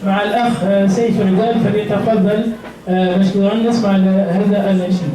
مع الأخ سيف الرجال فليتفضل مشكورا نسمع هذا النشيد.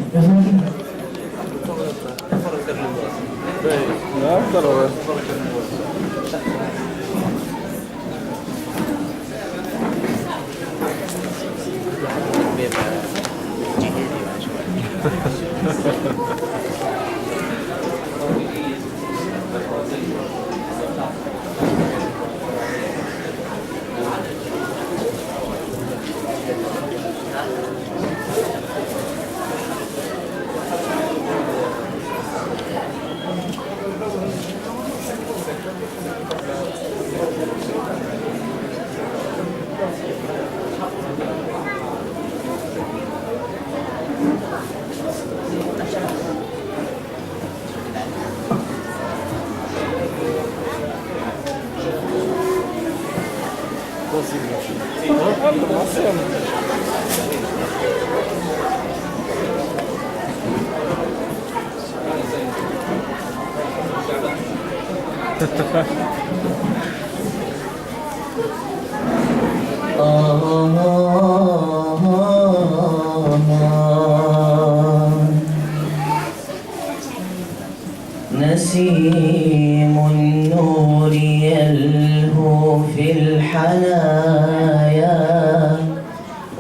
نسيم النور يلهو في الحنايا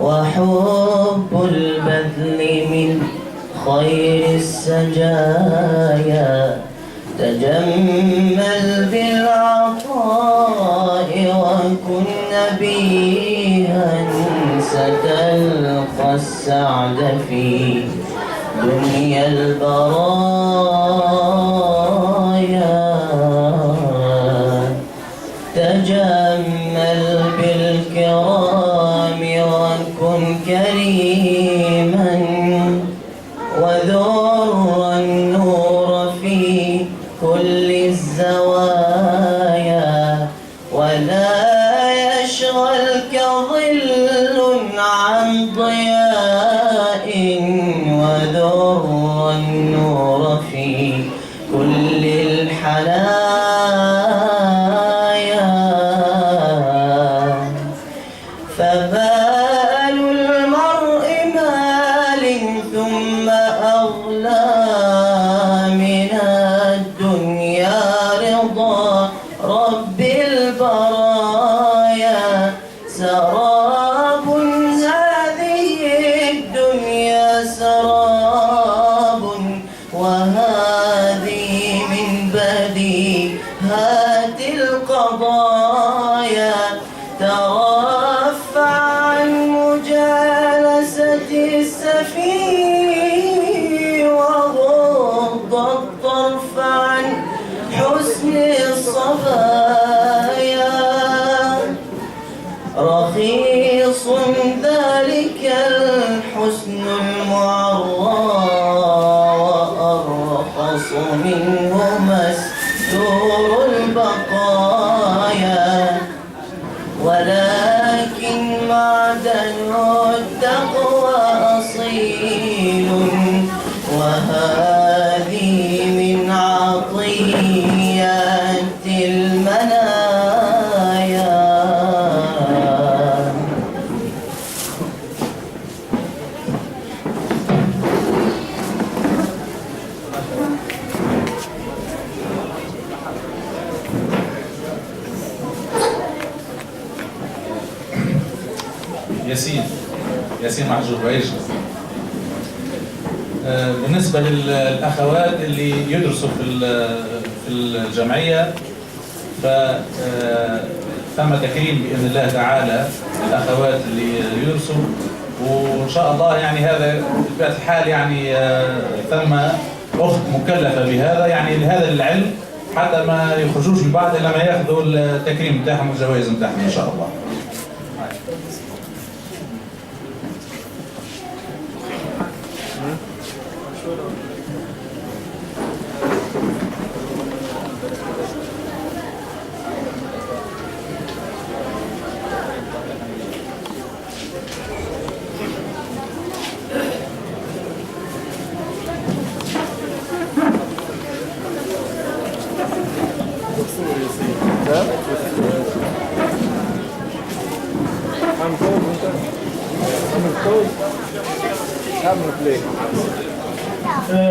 وحب البذل من خير السجايا تجمل بالعطاء وكن نبيها ستلقى السعد في دنيا البرايا تجمل بالكرام وكن كريما وذر النور في كل الزوايا ولا يشغلك ظل عن ضياء وذر النور في كل الحنايا فبال المرء مال ثم أغلى من الدنيا رضا رب البرايا سراب هذه الدنيا سراب وهذه من بديهات القضايا ترفع عن مجالسة السفيه وغض الطرف عن حسن الصبايا رخيص ذلك الحسن المعرى وأرخص منه مستور البقايا ولكن معدن التقوى أصيل وهذه من عطيات المنايا. ياسين محجوب عيش. بالنسبة للأخوات اللي يدرسوا في الجمعية فتم تكريم بإذن الله تعالى الأخوات اللي يدرسوا وإن شاء الله يعني هذا في الحال يعني ثم أخت مكلفة بهذا يعني لهذا العلم حتى ما يخرجوش من بعد إلا ما ياخذوا التكريم بتاعهم والجوائز بتاعهم إن شاء الله.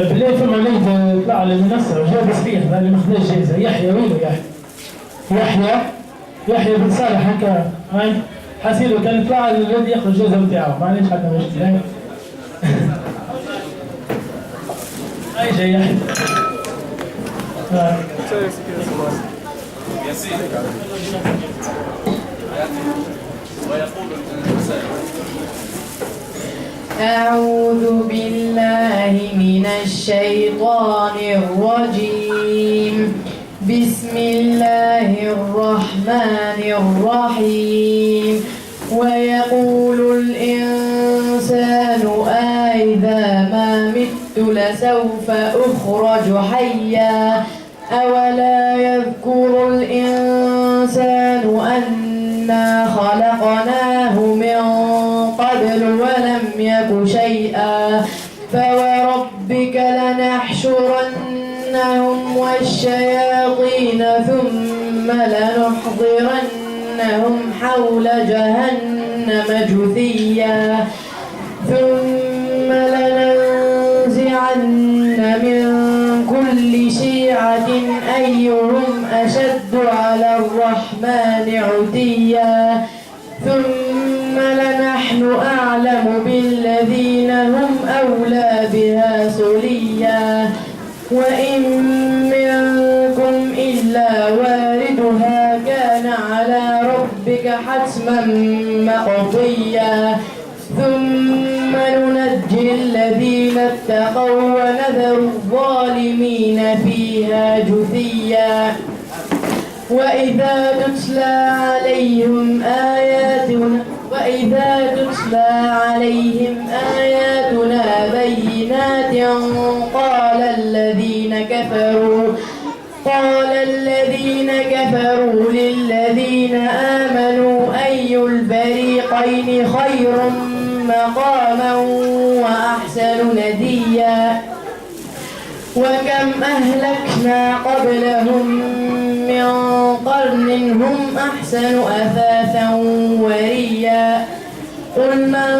بالله فما وليد طلع على المنصة وجاب صحيح اللي ما خداش جايزة. يحيى وينو يحيى بن صالح هكا هاي حسيبه كان طلع الذي ياخذ الجائزة نتاعو معليش حتى مشكلة. هاي جاي يحيى. أعوذ بالله من الشيطان الرجيم. بسم الله الرحمن الرحيم. ويقول الإنسان أإذا ما مت لسوف أخرج حيا أولا يذكر الإنسان أنا خلقناه من قبل ولم يك شيئا فوربك لنحشرنهم والشياطين ثم لنحضرنهم حول جهنم جثيا ثم لننزعن من كل شيعة أيهم أشد على الرحمن عتيا ثم لنحن أعلم بالذين هم أولى بها صليا وإن منكم إلا واردها كان على ربك حتما مقضيا ثم ننجي الذين اتقوا ونذر الظالمين فيها جثيا وإذا تتلى عليهم آياتنا بينات قال الذين كفروا للذين آمنوا أي الفريقين خير مقاما وأحسن نديا وكم أهلكنا قبلهم من قرن هم أحسن أثاثا وريا قل من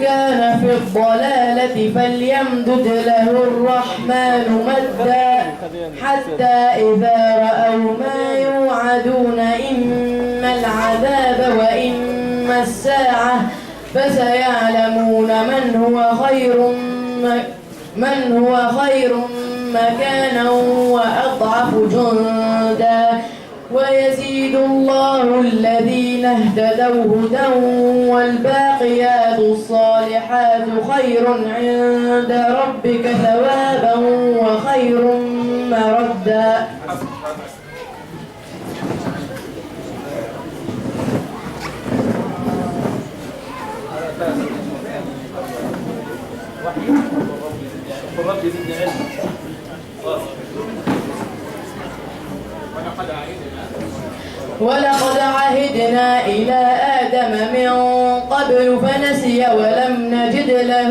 كان في الضلالة فليمدد له الرحمن مدا حتى إذا رأوا ما يوعدون إما العذاب وإما الساعة فسيعلمون من هو خير مكانا وأضعف جندا ويزيد الله الذين اهتدوا هدى والباقيات الصالحات خير عند ربك ثوابا وخير مردا. ولقد عهدنا إلى آدم من قبل فنسي ولم نجد له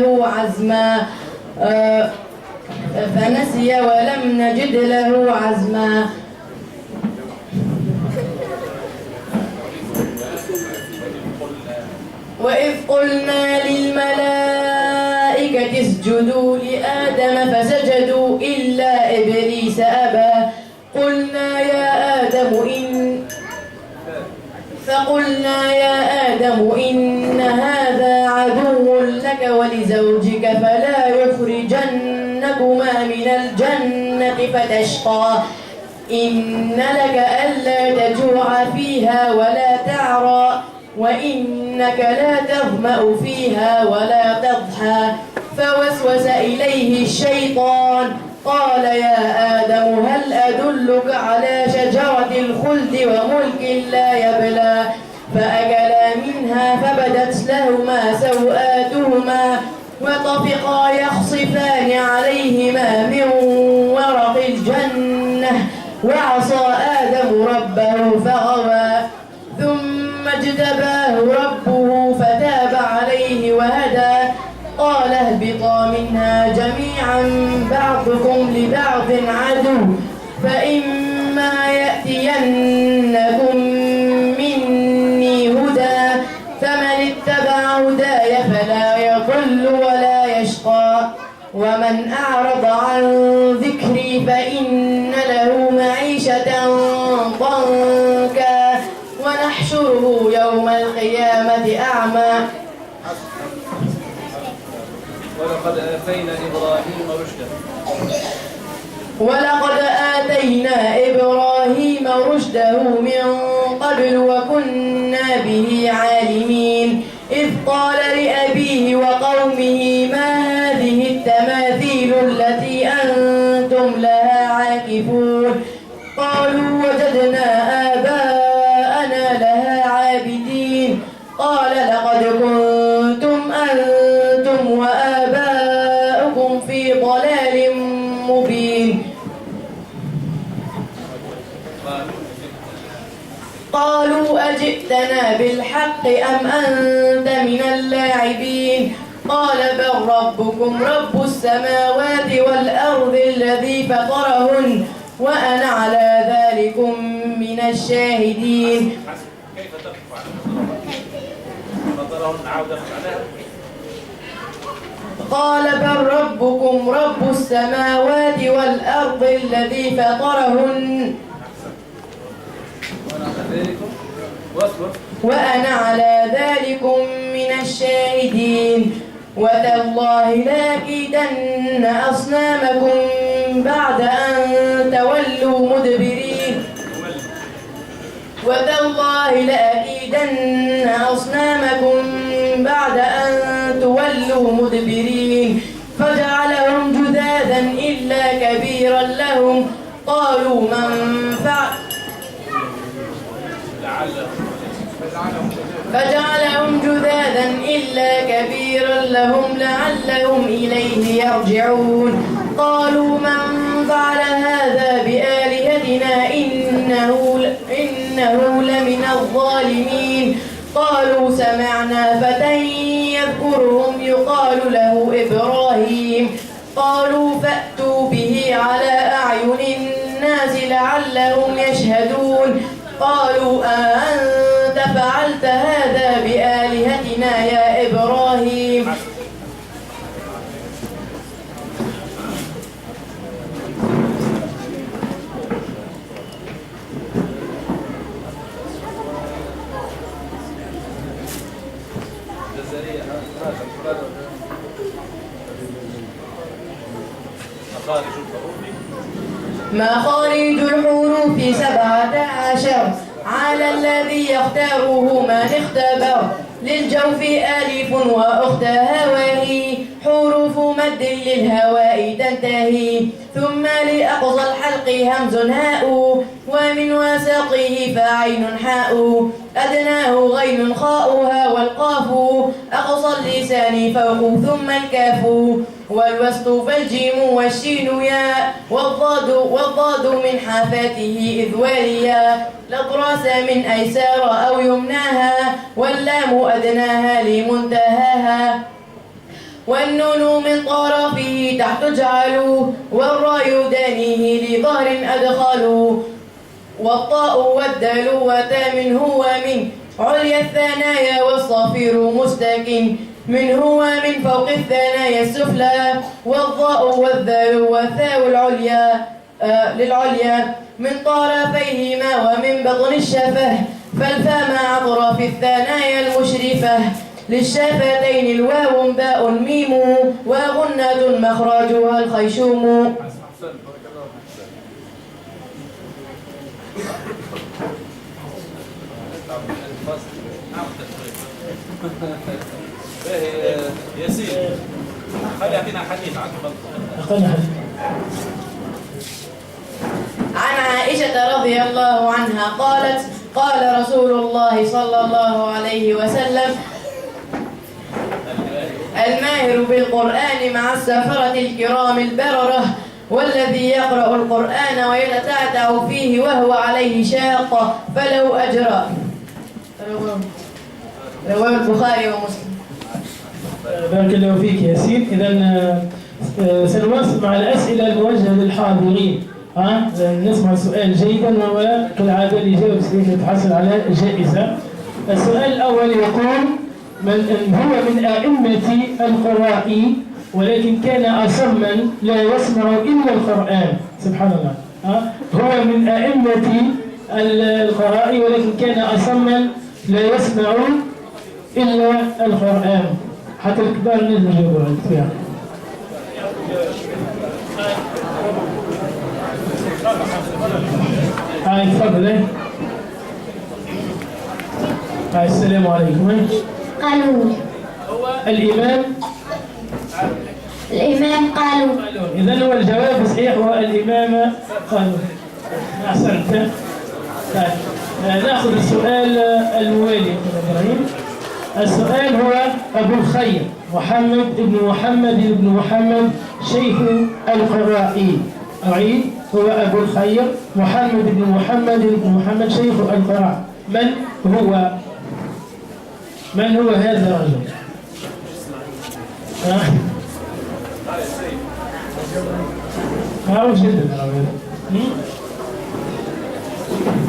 عزما وإذ قلنا للملائكة اسجدوا لآدم فسجدوا إلا إبليس أبى فقلنا يا آدم إن هذا عدو لك ولزوجك فلا يخرجنكما من الجنة فتشقى إن لك ألا تجوع فيها ولا تعرى وإنك لا تظمأ فيها ولا تضحى فوسوس إليه الشيطان قال يا آدم هل أدلك على شجرة الخلد وملك لا يبلى فأكلا منها فبدت لهما سوآتهما وطفقا يخصفان عليهما من ورق الجنة وعصى آدم ربه فغوى ثم اجتباه ربه فتاب عليه وهدى قال اهبطا منها جميعا بعضكم لبعض عدو فإما يأتينكم مني هدى فمن اتبع هداي فلا يضل ولا يشقى ومن أعرض عن ذكري فإن له معيشة ضنكا ونحشره يوم القيامة أعمى ولقد آتينا إبراهيم رشده ولقد آتينا إبراهيم رشده من قبل وكنا به عالمين إذ قال لأبيه وقومه ما هذه التماثيل التي أنتم لها عاكفون قالوا وجدنا آباءنا لها عابدين قال لقد كنتم أنتم وآباؤكم في ضلال مبين قالوا أجئتنا بالحق أم أنت من اللاعبين قال بل ربكم رب السماوات والأرض الذي فطرهن وأنا على ذلكم من الشاهدين كيف تقف على فطرهن عودة عليها قال بل ربكم رب السماوات والأرض الذي فطرهن وأنا على ذلكم من الشاهدين وتالله لأكيدن أصنامكم بعد أن تولوا مدبرين وتالله لأكيدن أصنامكم بعد أن تولوا مدبرين فجعلهم جذاذا إلا كبيرا لهم قالوا من فعل فجعلهم جذاذا إلا كبيرا لهم لعلهم إليه يرجعون قالوا من فعل هذا بآلهتنا إنه لمن الظالمين قالوا سمعنا فتى يذكرهم يقال له إبراهيم قالوا فأتوا به على أعين الناس لعلهم يشهدون قالوا أأنت فعلت هذا بآلهتنا يا إبراهيم مخارج الحروف 17 على الذي يختاره من اختبر للجوف ألف وأختها وهي حروف مد للهواء تنتهي ثم لأقصى الحلق همز هاء ومن وسطه فعين حاء أدناه غين خاؤها والقاف أقصى اللسان فوق ثم الكاف والوسط فالجيم والشين ياء والضاد من حافاته إذ واليا الأطراس من أيسار أو يمناها واللام أدناها لمنتهاها والنون من طرفه تحت اجعلوا والراء دانيه لظهر أدخلوا والطاء والدال وتا من هو من عليا الثنايا والصفير مستكن من هو من فوق الثنايا السفلى والضاء والذال والثاء العليا للعليا من طرفيهما ومن بطن الشفه فالفاء مع أطراف الثنايا المشرفة للشفتين الواو باء ميم وغنة مخرجها الخيشوم ياسين خلي يعطينا حديث عن عن عائشة رضي الله عنها قالت قال رسول الله صلى الله عليه وسلم الماهر بالقرآن مع السفرة الكرام البررة والذي يقرأ القرآن ويتتعتع فيه وهو عليه شاق فلو أجرى رواه البخاري ومسلم. بارك الله فيك ياسين. إذا سنواصل مع الأسئلة الموجهة للحاضرين. نسمع السؤال جيدا وكالعادة اللي يجاوب سيتحصل على جائزة. السؤال الأول يقول من هو من أئمة القراء ولكن كان أصما لا يسمع إلا القرآن. سبحان الله. هو من أئمة القراء ولكن كان أصما لا يسمع إلا القرآن. حتى الكبار نجم يجاوبوا على السؤال. هاي تفضل. هاي السلام عليكم. قالوا الإمام قالوا. إذن هو الجواب صحيح، هو الإمام قالوا. أحسنت. نأخذ السؤال الموالي. السؤال هو أبو الخير محمد بن محمد شيخ القراء. أعيد، هو أبو الخير محمد بن محمد شيخ القراء. من هو هذا الرجل؟ معروف جدا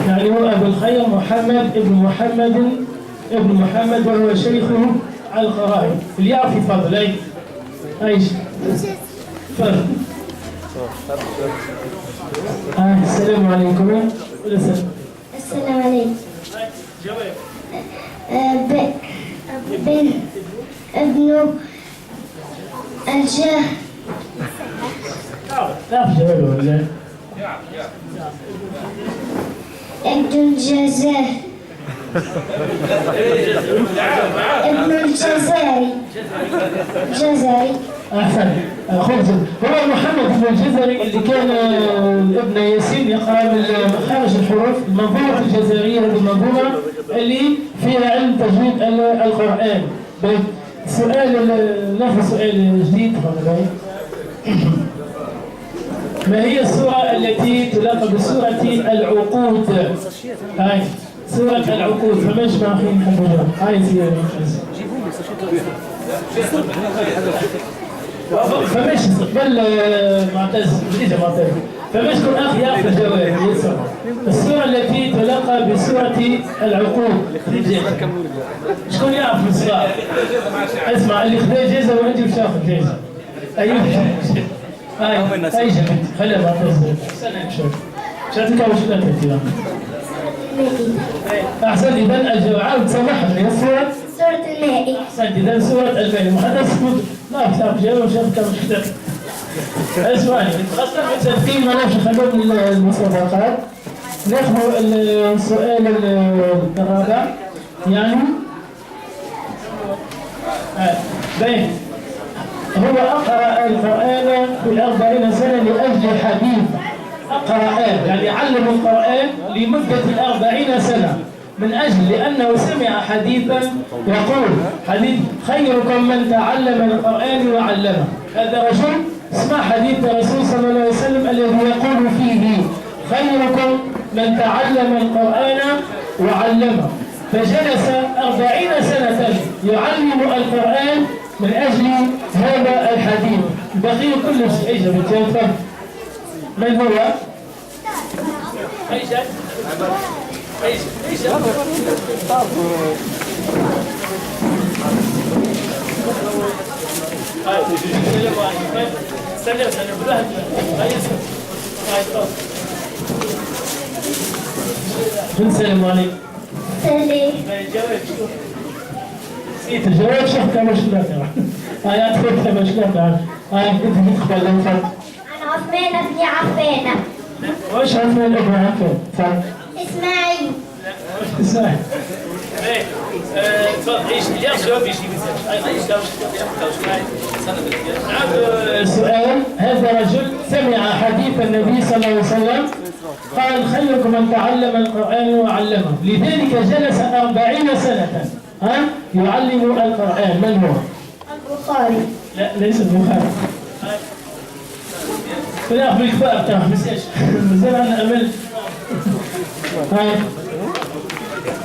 يعني هو أبو الخير محمد بن محمد وهو شيخ القراء. اللي يعرف يفضل. أيش؟ تفضل. السلام عليكم. السلام عليكم. جواب. ابن الجاه. تعرف جوابه ولا؟ ابن الجزائر. ابن الجزائري. أحسن. خبز. هو محمد بن الجزري اللي كان ابن ياسين يقرأ من خارج الحروف المنظومة الجزائرية، هذه المنظومة اللي فيها علم تجويد القرآن. ناخذ سؤال جديد. ما هي السورة التي تلقب بسورة العقود؟ هاي سورة العقود. فماش مع أخي محمد. هاي سيارة فماش استقبل معتز جديدة معتز. فماش كل أخ يعرف الجواب. السورة التي تلقب بسورة العقود. شكون يعرف من الصغار؟ اسمع، اللي خذا جائزة وأنت مش تاخذ جائزة. أيوه. هاي جميل. خليها معتز. سنة شوي. شاتك أول شيء لا تأتي. أحسن. إذن الجواب سامحني. هي سورة المائدة. أحسنت. إذن سورة المائدة. محدث لا كتاب جاوب شاف كم كتاب. اسمعني، خاصة المتسابقين ما نعرفش نخلوهم المسابقات. ناخذ السؤال الرابع يعني باين. هو أقرأ القرآن في 40 سنة لأجل حديث. أقرأ يعني علم القرآن لمدة 40 سنة من أجل لأنه سمع حديثا يقول حديث خيركم من تعلم القرآن وعلمه. هذا رجل اسمع حديث الرسول صلى الله عليه وسلم الذي يقول فيه خيركم من تعلم القرآن وعلمه. فجلس 40 سنة يعلم القرآن من أجل هذا الحديث. بقي كل شيء. أي جبت. من هو؟ أي شيء؟ أي شيء؟ السلام عليكم. نسيت الجواب. شوف كم شلون هاي أدخل كم شلون هاي كنت تدخل لو فرق. أنا عثمان بن عفان. وش عثمان بن عفان؟ فرق. إسماعيل. إسماعيل. تفضل عيش اليوم جواب يجي السؤال. هذا رجل سمع حديث النبي صلى الله عليه وسلم قال خيركم من تعلم القرآن وعلمه. لذلك جلس 40 سنة يعلم القرآن. من هو؟ البخاري. لا ليس البخاري. لا بالكفاءة بتاعه مساش مازال عندنا أمل. هاي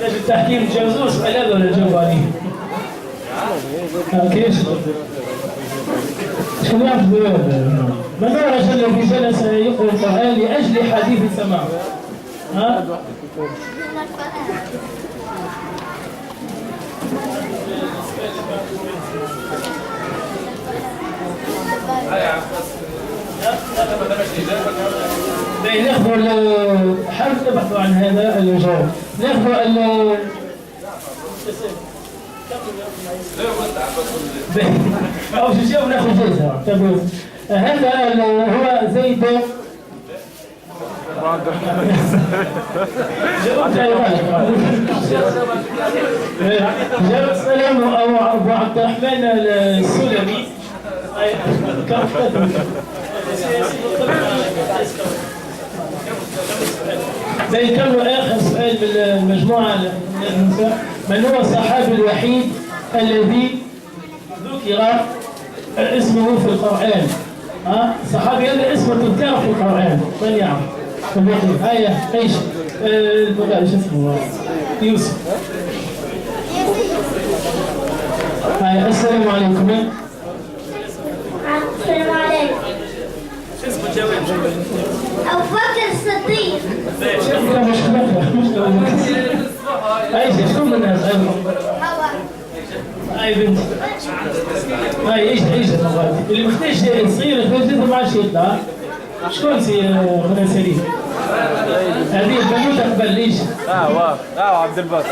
ليش التحكيم جوزوه سؤال هذا ولا جاوب عليه؟ كيف؟ شنو يعرف الجواب؟ من هو الرجل الذي جلس يقرأ القرآن لأجل حديث سماعه؟ ناخذ حاول تبحثوا عن هذا الجواب. ناخذ أو شو شيء وناخذ جزء. هذا هو زيد جاب سلام أبو عبد الرحمن السلمي. زي كانوا آخر سؤال من المجموعة. من هو الصحابي الوحيد الذي ذكر اسمه في القرآن؟ الصحابي هذا اسمه تذكر في القرآن، من يعرف؟ هيا ايش؟ البغاء شو اسمه؟ يوسف. هيا السلام عليكم. السلام عليكم. شو اسمه الجواب؟ أبو بكر الصديق. مشكلة. ايش شو من الناس؟ هاي بنت. هاي ايش اللي محتاج صغير يخرج ما عادش يطلع. شكون سي سليم؟ هذه البنوته قبل ليش؟ عبد الباسط.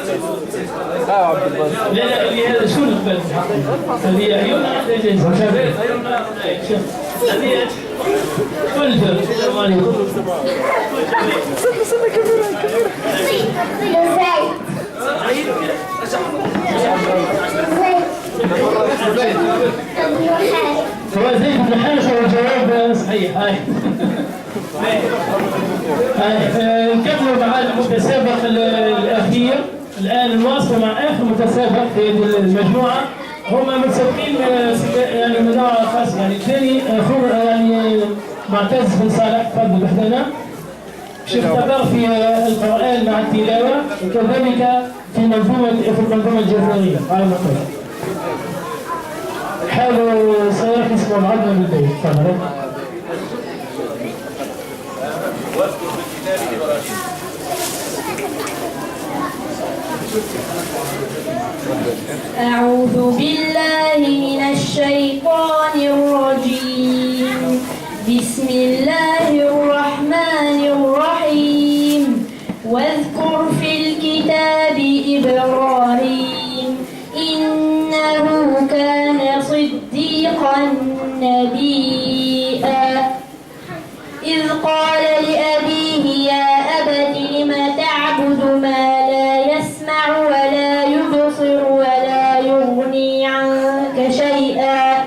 عبد الباسط. لا اللي هذا شو قبل؟ هذه عيون شوف هذه كل السلام عليكم. هو زيد بن حارثة والجواب صحيح. هاي نكمل مع المتسابق الأخير. الآن نواصل مع آخر متسابق في المجموعة. هم متسابقين يعني من نوع خاص. يعني الثاني أخونا يعني معتز بن صالح تفضل بحدنا. اختبر في القرآن مع التلاوة وكذلك في المنظومة الجزائرية على ما قلت. حاولوا سيارة اسمه العظم من البيت. تفضل. واذكر في الكتاب إبراهيم. أعوذ بالله من الشيطان الرجيم. بسم الله الرحمن الرحيم. واذكر في الكتاب إبراهيم إنه كان صديقا نبيا إذ قال لأبيه يا أبت لم تعبد ما لا يسمع ولا يبصر ولا يغني عنك شيئا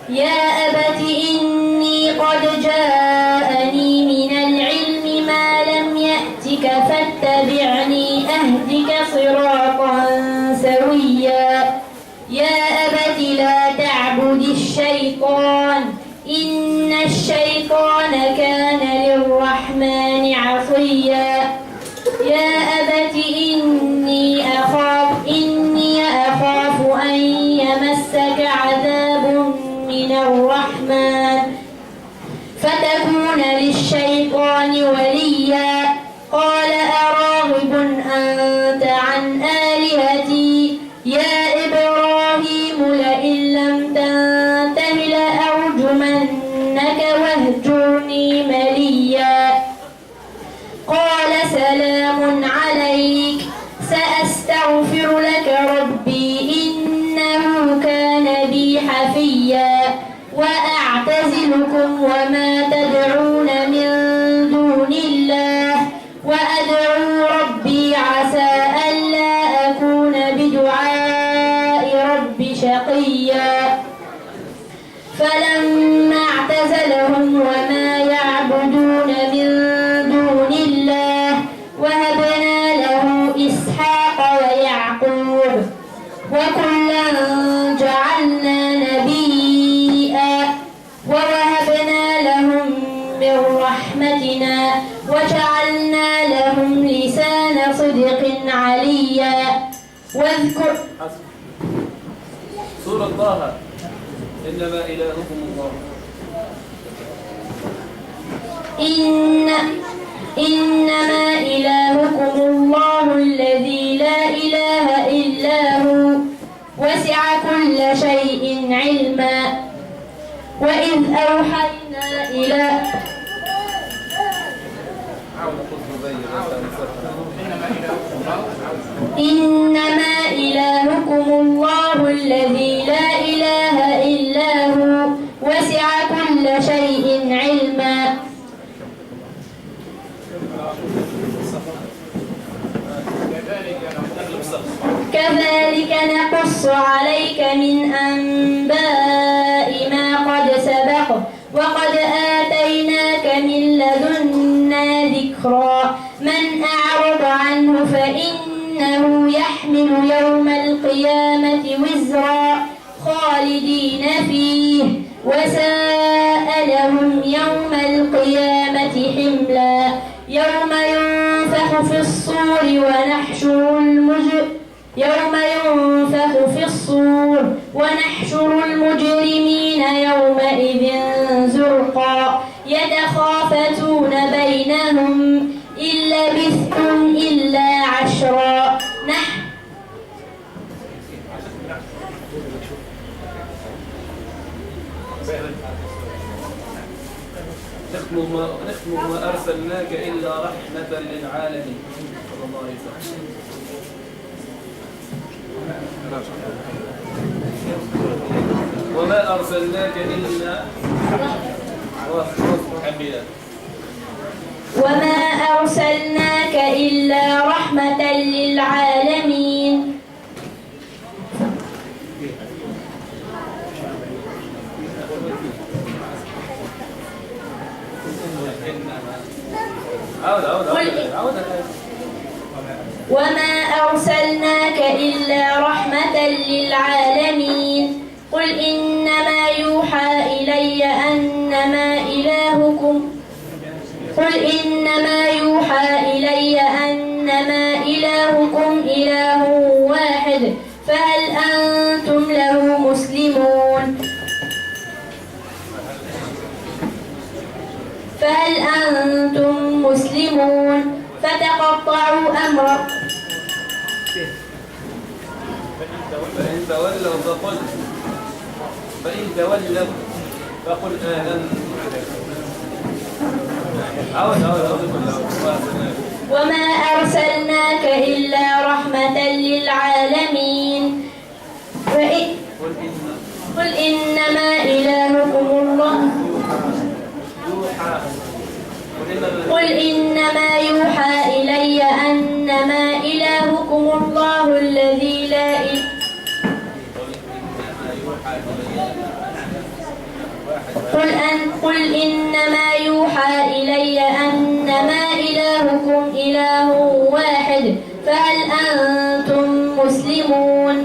يا أبت إني قد جاءني من العلم ما لم يأتك فاتبعني أهدك صراطا سويا يا أبت لا تعبد الشيطان إن الشيطان كان للرحمن عصيا يا أبت إني أخاف أن يمسك عذاب من الرحمن فتكون للشيطان وليا قال أراغب أنت عن آلهتي يا إبراهيم لئن لم تنته لأرجمنك واهجرني مليا قال سلام عليك سأستغفر لك ربي إنه كان بي حفيا وأعتزلكم وما تدعون من دون الله وأدعو ربي عسى ألا أكون بدعاء ربي شقيا فلما اعتزلهم وما يعبدون من دون الله وهبنا له إسحاق ويعقوب وكلا جعلنا نبيا ووهبنا لهم من رحمتنا وجعلنا لهم لسان صدق عليا واذكر سورة طه إنما إلهكم الله. إنما إلهكم الله الذي لا إله إلا هو وسع كل شيء علما. وإذ أوحينا إلى إنما إلهكم الله الذي لا إله إلا هو وسع كل شيء علما. كذلك نقص عليك من أنباء ما قد سبق وقد آتيناك من لدنا ذكرا. من أعرض عنه فإنه يحمل يوم القيامة وزرا خالدين فيه وساء لهم يوم القيامة حملا. يوم ينفخ في الصور ونحشر المجرمين يومئذ زرقا. يتخافتون بينهم إن لبثتم إلا عشرا. نحن ما أرسلناك إلا رحمة للعالمين صلى الله عليه وسلم. وما أرسلناك إلا رحمة للعالمين. وما أرسلناك إلا رحمة للعالمين. قل إنما يوحى إلي أنما إلهكم إله واحد فهل أنتم له مسلمون فتقطعوا أمرا. فإن تولوا فقل وما أرسلناك إلا رحمة للعالمين. قل إنما إلهكم الله قل إنما يوحى إلي أنما إلهكم الله الذي لا إله قل إنما يوحى إلي أنما إلهكم إله واحد فهل أنتم مسلمون.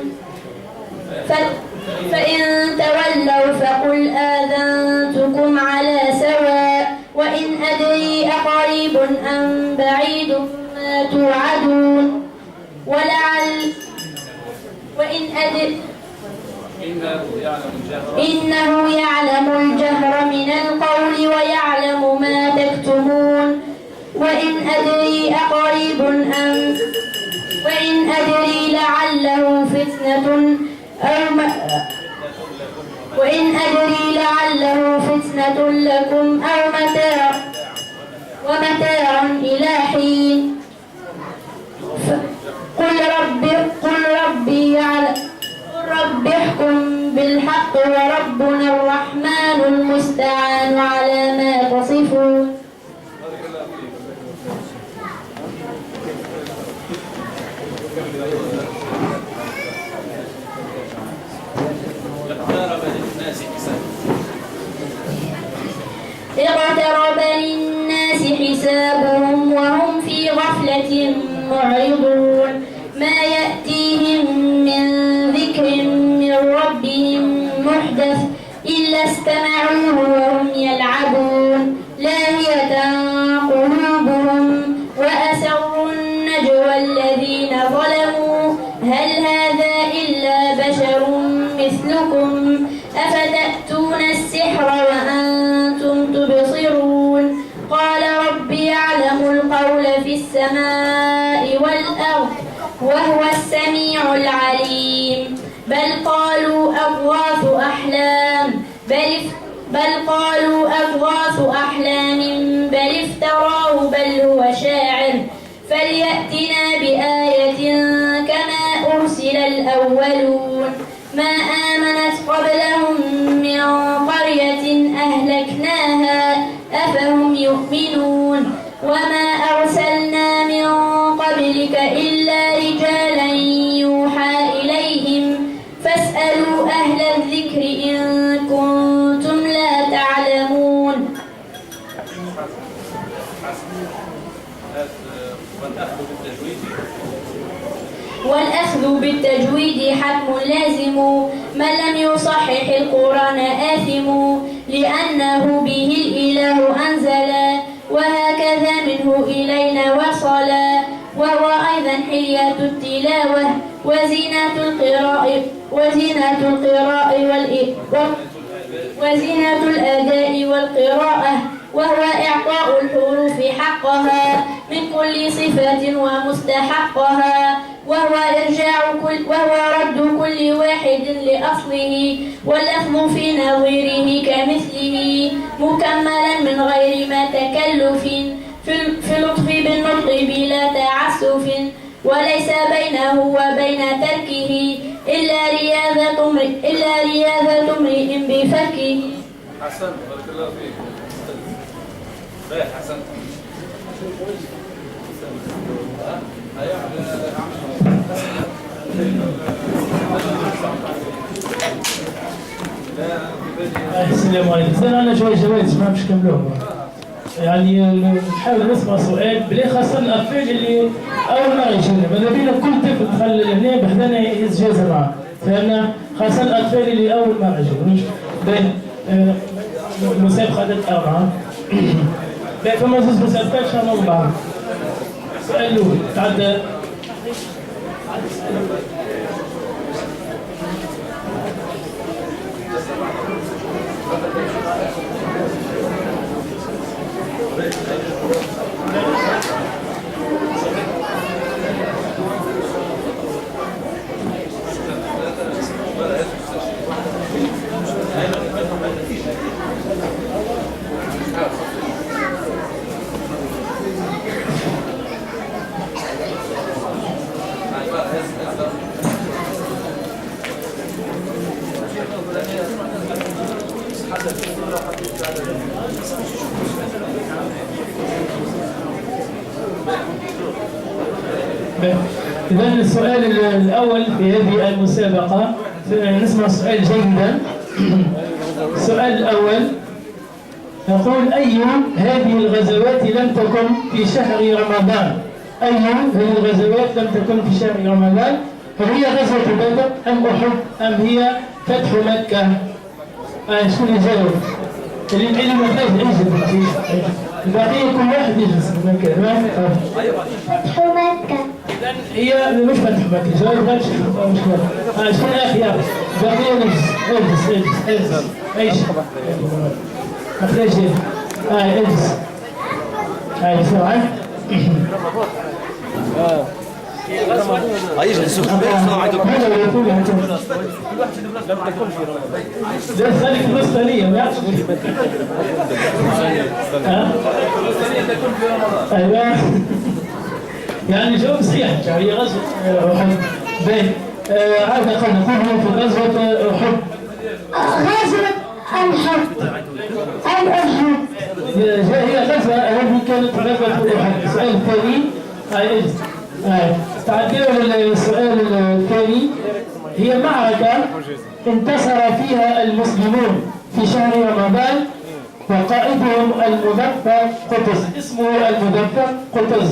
فإن تولوا فقل آذنتكم على سواء وإن أدري أقريب أم بعيد ما توعدون إنه يعلم الجهر من القول ويعلم ما تكتمون. وإن أدري لعله فتنة لكم أو ومتاع إلى حين. قل رب احكم بالحق وربنا الرحمن المستعان على ما تصفون. اقترب للناس حسابهم وهم في غفلة معرضون. ما يأتيهم من ذكر من ربهم محدث إلا استمعوه وهم يلعبون لاهية قلوبهم وأسروا النجوى الذين ظلموا هل هذا إلا بشر مثلكم أفتأتون السحر وأنتم تبصرون. قال رب يعلم القول في السماء والأرض وهو السميع العليم. بل قالوا أضغاث أحلام بل افتراه بل هو شاعر فليأتنا بآية كما أرسل الأولون ما آمنت قبلهم من قرية أهلكناها أفهم يؤمنون وما أرسلنا من قبلك إلا رجالا يوحى إليهم فاسألوا أهل الذكر إن كنتم لا تعلمون. والأخذ بالتجويد حتم لازم من لم يصحح القرآن آثم لأنه به الإله أنزلا وهكذا منه إلينا وصلا وهو أيضا حلية التلاوة وزينة الأداء والقراءة وهو إعطاء الحروف حقها من كل صفة ومستحقها وهو رد كل واحد لأصله واللفظ في نظيره كمثله مكملا من غير ما تكلف في لطف بالنطق بلا تعسف وليس بينه وبين تركه إلا رياضة امرئ بفكه. حسن بارك الله فيك. باهي حسن. السلام عليكم. أنا شوية جوائز ما مش كملوهم. يعني نحاول نسمع سؤال بلا خاصة الأطفال اللي أول مرة يجينا، ماذا بينا كل طفل دخل هنا بحذانا يتجازى معاه، فهمنا؟ خاصة الأطفال اللي أول مرة يجينا. بين المسابقة هذا أربعة. بين فما زوج مسابقات إن شاء الله مع بعض. السؤال الأول تعدى. إذا السؤال الأول في هذه المسابقة نسمع السؤال جيدا. السؤال الأول يقول أي هذه الغزوات لم تكن في شهر رمضان؟ أي هذه الغزوات لم تكن في شهر رمضان؟ هل هي غزوة بدر أم أحد أم هي فتح مكة؟ شكون يجاوب؟ اللي ما فيهاش يجلس، البقية كل واحد يجلس في مكان. فتح مكة. هي مش فتح مكة، جاوب غير مشكلة. شكون أخي يا البقية اجلس. أي شيء. ما خلاش اجلس. سمعت؟ يجلسوا في البيت لا ذلك النسخة لي ما يعرفش ايوه يعني جواب صحيح هي غزوة أحد. باهي هذا قد نقول في غزوة أحد. غزوة الأحد. هي غزوة هذه كانت غزوة أحد. السؤال الثاني تعدينا للسؤال الثاني. هي معركة انتصر فيها المسلمون في شهر رمضان وقائدهم المظفر قطز. اسمه المظفر قطز.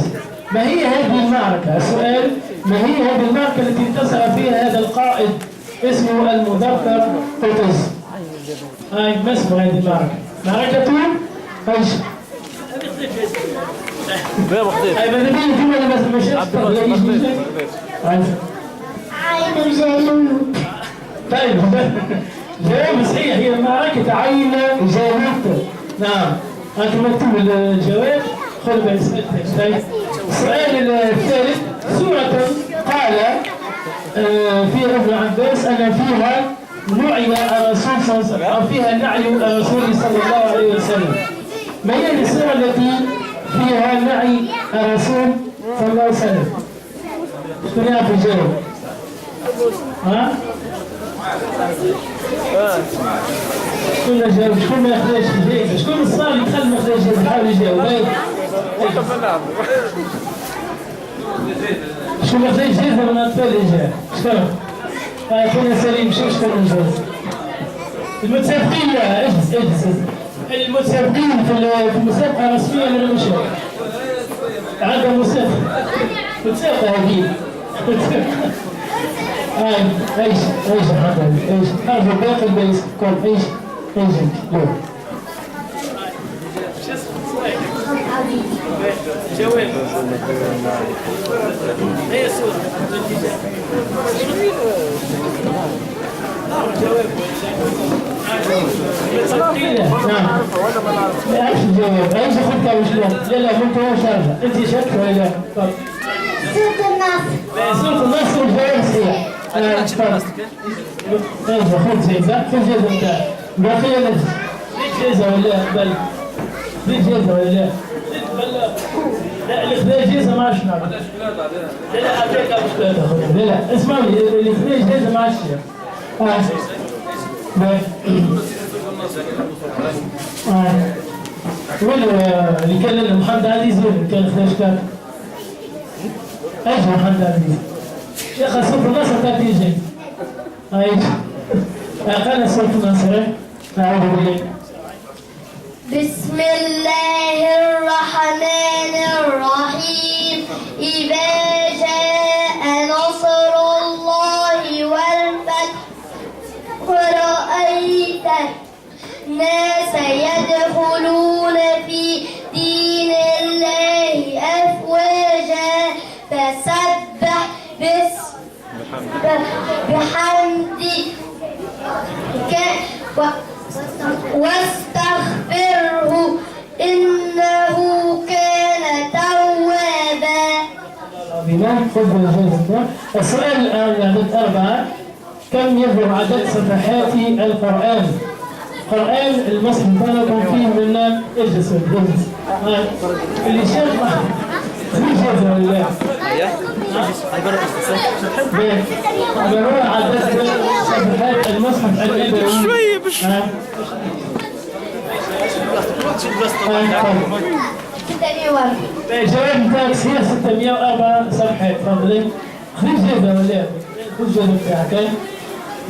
ما هي هذه المعركة؟ السؤال ما هي هذه المعركة التي انتصر فيها هذا القائد اسمه المظفر قطز؟ ما اسمه هذه المعركة؟ معركة ايش؟ ماذا بين الجمل ما مشيت عين جالوت. طيب جواب صحيح، هي معركة عين جالوت. نعم أنتم مكتوب الجواب. خذ بالسؤال الثالث. السؤال الثالث سورة قال في ابن عباس أن فيها نعي الرسول صلى الله عليه وسلم، أو فيها نعي الرسول صلى الله عليه وسلم. ما هي السورة التي فيها نعي الرسول صلى الله عليه وسلم؟ شكون يعرف يجاوب؟ ها؟ شكون جاوب؟ شكون ما ياخذش الجائزة؟ شكون الصالح اللي دخل ما ياخذش الجائزة؟ حاول يجاوب. شكون ما ياخذش الجائزة من الأطفال اللي جاء؟ شكون؟ خونا سليم شكون الجائزة؟ المتسابقين لا اجلس المتسابقين في المسابقة الرسمية ولا مش؟ عندها مسابقة هذه. ايش حضر ايش حرف باقي البيس كل ايش يلا جواب هي صورة نعم لا ايش الجواب ايش خطة وشلون لا ممكن هو شارجة انت شك ولا لا؟ سورة النصر. سورة النصر الجواب صحيح. خذ جيزة نتاعك باقية لك جيزة ولا بل جيزة ولا لا؟ لا اللي خذا جيزة ما عادش نعرف. لا أعطيك مشكلة لا اسمعني اللي خذا جيزة ما عادش اللي كان لنا محمد عزيز كان خذا شكاك ايش محمد عزيز؟ شيخ سورة النصر تاتيجي ايش؟ قال سورة النصر أعوذ بالله. بسم الله الرحمن الرحيم. إذا جاء نصر الله والفتح ورأيت الناس يدخلون في دين الله أفواجا فسبح بحمدك واستغفره إنه كان توابا. السؤال الآن عدد 4 كم يبلغ عدد صفحات القرآن؟ القرآن المصحف بينكم فيه من اجلس اللي شاف جزء ولا بروح عدد صفحات المصحف النبوي شوية الجواب بتاعك هي 604 صفحة. تفضلي خذي جيبة ولا خذ جيبة بتاعك.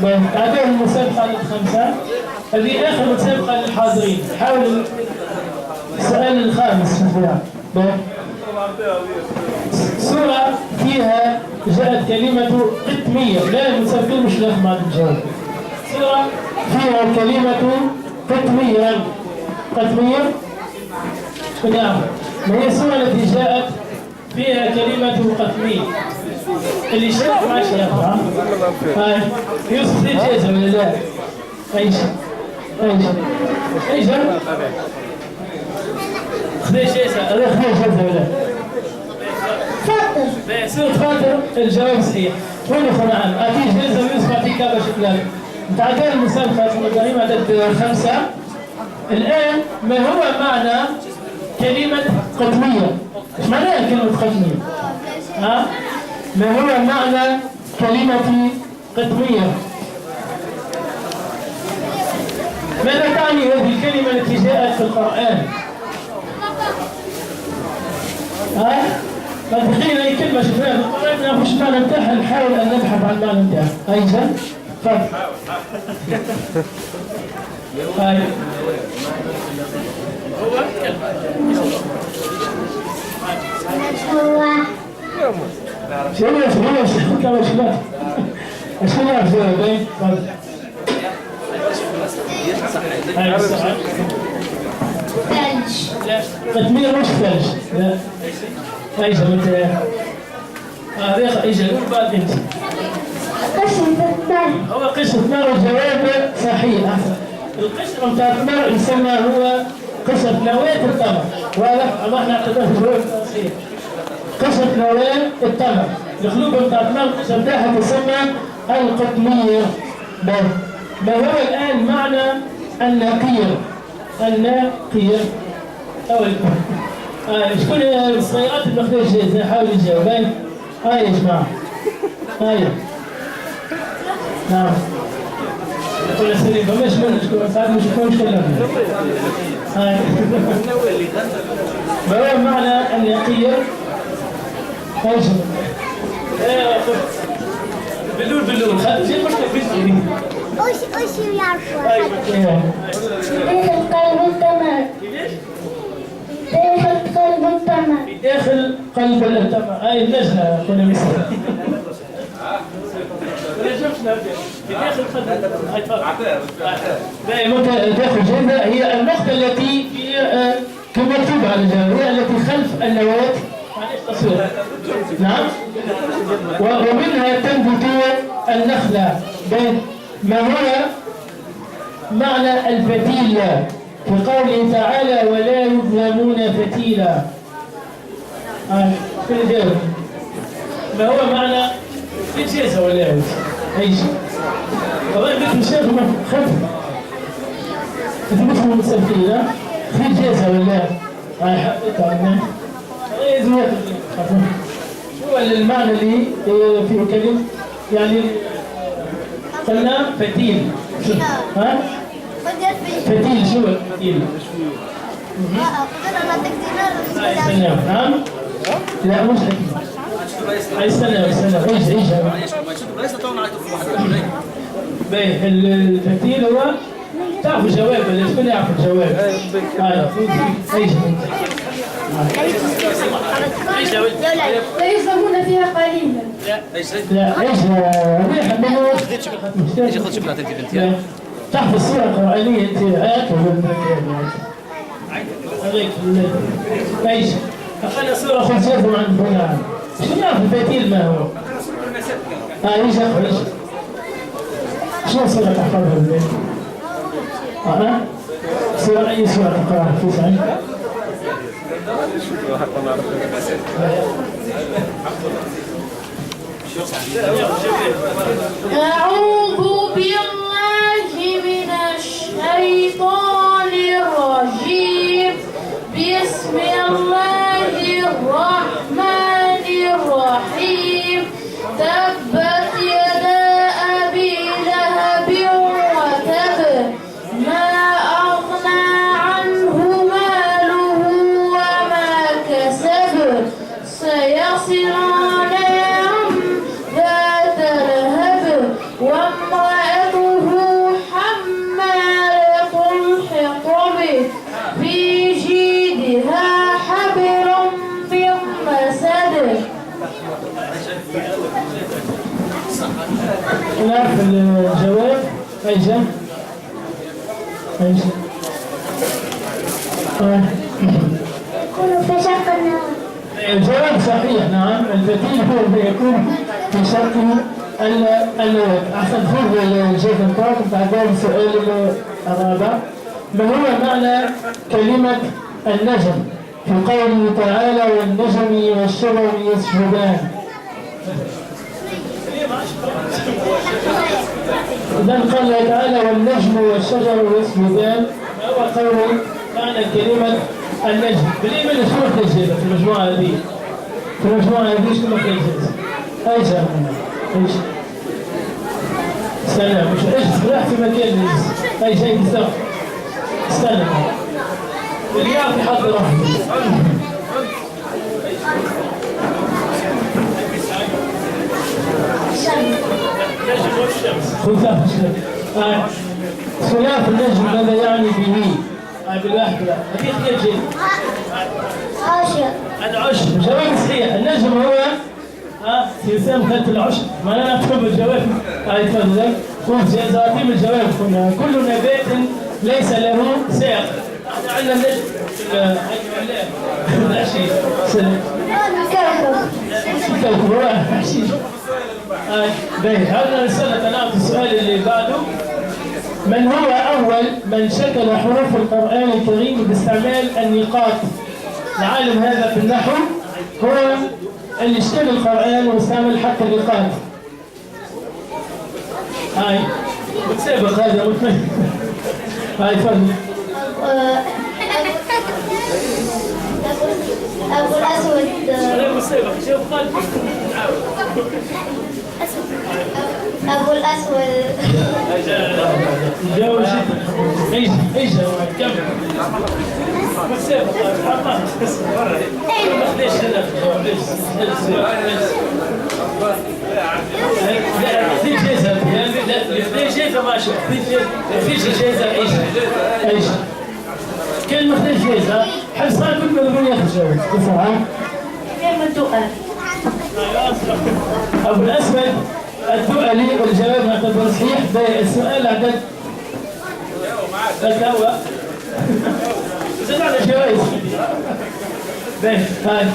بعدين المسابقة للخمسة هذه آخر مسابقة للحاضرين. حاول السؤال الخامس فيها سورة فيها جاءت كلمة قتمية. لا المسابقين مش لازم ما تجاوب. سورة فيها كلمة قتمية. قتمية شكون يعرف؟ ما هي السورة التي جاءت فيها كلمة قتمية؟ اللي شاف ما شاف. يوسف دي جايزة ولا لا؟ ايش خذي جايزة ولا تفضل. سورة فاطر الجواب صحيح. وين اخونا عام؟ اعطيه جايزة ويوسف اعطيه كابة شوكولاتة. متعدين المسابقة ابراهيم عدد 5. الآن ما هو معنى كلمة قتمية؟ ايش معناها كلمة قتمية؟ ما هو معنى كلمة قتمية؟ ماذا تعني هذه الكلمة التي جاءت في القرآن؟ تخيل أي كلمة شفناها في القرآن ما نعرفش المعنى نتاعها نحاول أن نبحث عن المعنى نتاعها. أيضا تفضل. هو شنو يعرف باين؟ ثلج. لا قتمية مش ثلج. لا ايش انت؟ هذا ايش قول بعد انت. قشرة الثلج. هو قشرة نار. الجواب صحيح. القشرة بتاع التمر يسمى هو قشرة نواة التمر. واضح؟ الله نعتبره الجواب صحيح. قشرة نواة التمر. القلوب بتاعت شبدها تسمى القطمية. ما هو الآن معنى النقير؟ النقير أو شكون الصيغات المخرجة جاهزة؟ حاول يجاوب. هاي يا جماعة، هاي. نعم. يقول سليم فماش من شكون ساعات مش يكونش كلام. هاي. ما هو معنى النقير؟ هاي باللول خلي شيء مشكلة في الدين. وش يعرفوا؟ أيوة. داخل قلب التمر. داخل قلب التمر. داخل قلب التمر. هاي اللجنة كنا مثلا. داخل قلب التمر. هاي تفضل. داخل جيدة هي النقطة التي كما مكتوب على الجواب، هي التي خلف النواة. نعم. ومنها تنبت النخلة. ما هو معنى الفتيل في قوله تعالى ولا يظلمون فتيلا؟ في الجواب ما هو معنى الجيزة ولا يعود؟ أي شيء طبعا بكم شيخ خف تثبتوا المسافرين في الجيزة ولا هاي حقيقة عندنا شو المعنى اللي في كلمة يعني قلنا فتيل؟ ها؟ فتيل شو الفتيل؟ نعم؟ لا مش استنى ايش الفتيل هو تعرف الجواب ولا شكون يعرف الجواب؟ لا يصابون فيها قليلا. لا ايش ايش خذ شوكولاته انت بنتي؟ تحفظ الصورة القرآنية انت آيات هذيك ايش؟ أخذنا صورة خلصيتهم عند فلان. شو يعرف الفتيل ما هو؟ ايش اخذ؟ شو صورة تحفظها بالبيت؟ صورة أي صورة تقرأها في سعيد؟ أعوذ بالله من الشيطان الرجيم. بسم الله الرحمن الرحيم. تبت يدا أبي لهب وتب ما أغنى عنه ماله وما كسب سيصلى نارا ذات لهب وامرأته حمالة الحطب في جيدها حبل من مسد. نعرف الجواب؟ أي جاب؟ يكون في شق النار. الجواب صحيح. نعم الفتيل هو يكون في شق النواة. أحسن فوق الجيف بتاعك بعدين السؤال الرابع. ما هو معنى كلمة النجم في قوله تعالى والنجم والشجر يسجدان؟ إذا قال تعالى والنجم والشجر يسجدان ما هو قول معنى كلمة النجم؟ بالإيمان شو مخرج في المجموعة هذه؟ في المجموعة هذه شو مخرج؟ أي شيء أيش؟ استنى مش إيش راح في مكان أي شيء بالضبط. استنى اللي يعطي حد راح النجم والشمس خذها خلاف النجم ماذا يعني به؟ بالواحدة هذه خير جيد. عاشر. العشر جواب صحيح. النجم هو سيسام خلف العشر. ما أنا أكتب الجواب. تفضل خذ زواتيم الجواب. كل نبات ليس له ساق. احنا عندنا النجم لا شيء الكوكب هو شيء. هذا رسالة نعطي السؤال اللي بعده. من هو أول من شكل حروف القرآن الكريم باستعمال النقاط؟ العالم هذا في النحو هو اللي اشتري القرآن واستعمل حق الإيقاف. هاي بتسابق هذا هاي تفضل. أبو الأسود أبو الأسود جاوب ايش كمل بتسابق ليش في جائزة في جائزة ما شاء في جائزة ايش كلمة في جائزة حصان كل من ياخذ جائزة بسرعة كلمة تؤل أبو الأسود الدؤلي والجواب يعتبر صحيح. بالسؤال عدد الهوى زد على جوائز باهي. هاي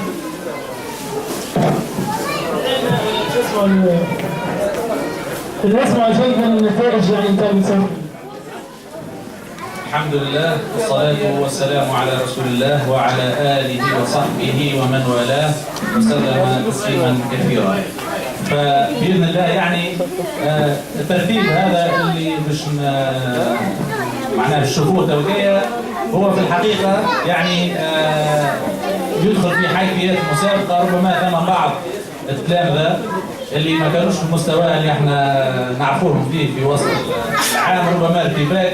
نسمع شيء من النتائج يعني انت بتسوي. الحمد لله والصلاة والسلام على رسول الله وعلى آله وصحبه ومن والاه وسلم تسليما كثيرا. فبإذن الله يعني الترتيب هذا اللي مش معناه الشهور توجيه هو في الحقيقة يعني يدخل في حيثيات المسابقة. ربما ثم بعض التلامذة اللي ما كانوش في المستوى اللي احنا نعرفوهم فيه في وسط العام ربما ارتباك،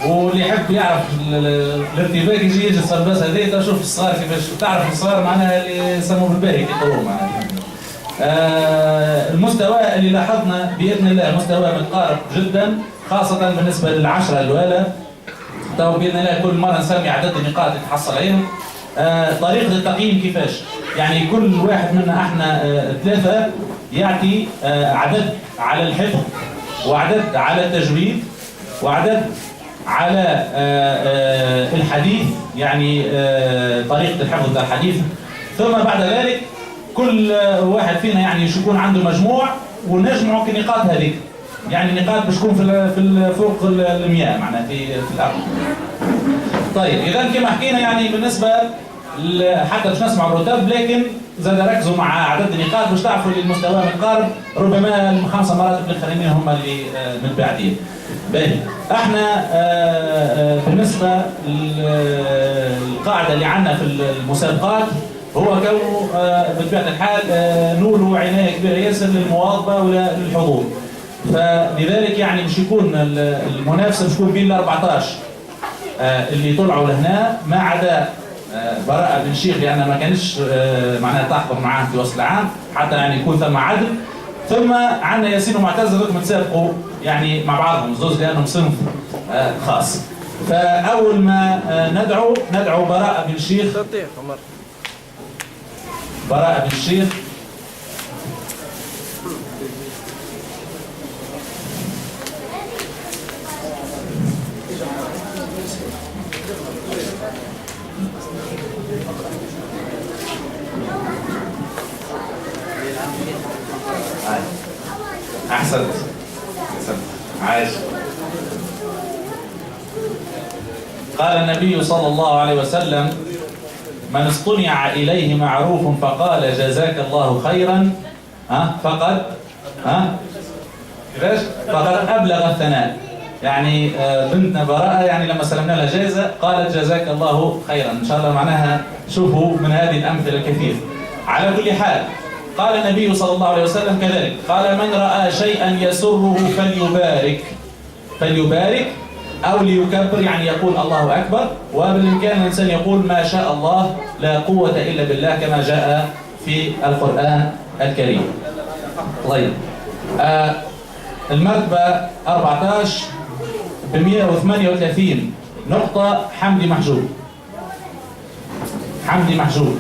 واللي يحب يعرف الارتباك يجي يصير بس هذيك شوف الصغار كيفاش تعرف الصغار معناها اللي يسموه بالباهي يقروا معناها. المستوى اللي لاحظنا بإذن الله مستوى متقارب جدا خاصة بالنسبة للعشرة الأولى. تو بإذن الله كل مرة نسمي عدد النقاط اللي تحصل عليهم. طريقة التقييم كيفاش؟ يعني كل واحد منا احنا ثلاثة يعطي عدد على الحفظ وعدد على التجويد وعدد على الحديث، يعني طريقة الحفظ الحديث. ثم بعد ذلك كل واحد فينا يعني يكون عنده مجموع ونجمع النقاط هذيك، يعني النقاط باش تكون في فوق ال 100 معناها في الأرض. طيب إذا كما حكينا يعني بالنسبة حتى باش نسمع الرتب، لكن زاد ركزوا مع عدد النقاط باش تعرفوا اللي المستوى متقارب. ربما الخمسة مراتب الاخرين هم اللي متباعدين. باهي احنا بالنسبة للقاعدة اللي عندنا في المسابقات هو كونه بطبيعة الحال نولوا عناية كبيرة ياسر للمواظبة وللحضور. فلذلك يعني مش يكون المنافسة مش يكون بين ال 14 اللي طلعوا لهنا ما عدا براءة بن شيخ لأنها ما كانش معناها تحضر معاهم في وسط العام حتى يعني يكون ثم عدل. ثم عندنا ياسين ومعتز هذوك متسابقوا يعني مع بعضهم زوز لأنهم صنف خاص. فأول ما ندعو براءة بن شيخ. براءة بن شيخ أحسنت عايش. قال النبي صلى الله عليه وسلم: من اصطنع إليه معروف فقال جزاك الله خيرا فقد أبلغ الثناء. يعني بنتنا براءة يعني لما سلمنا لها جائزة قالت جزاك الله خيرا. إن شاء الله معناها شوفوا من هذه الأمثلة الكثير. على كل حال قال النبي صلى الله عليه وسلم كذلك قال: من رأى شيئا يسره فليبارك أو ليكبر، يعني يقول الله أكبر. وبالإمكان الإنسان يقول ما شاء الله لا قوة إلا بالله كما جاء في القرآن الكريم. طيب المرتبة 14 ب 138 نقطة حمدي محجوب. حمدي محجوب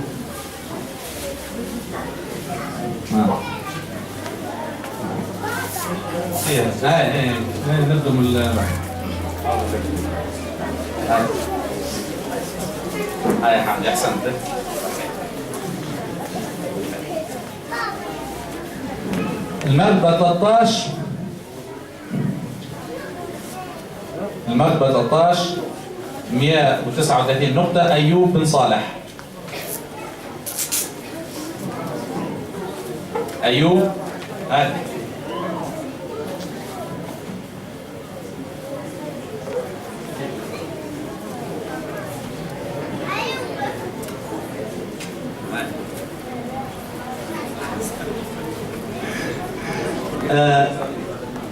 نبدأ من هاي حمدي أحسنت. المرتبة 13 139 نقطة أيوب بن صالح. أيوب هات.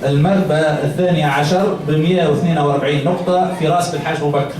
المرتبة 12 ب 142 نقطة، فراس بن حاج أبو بكر.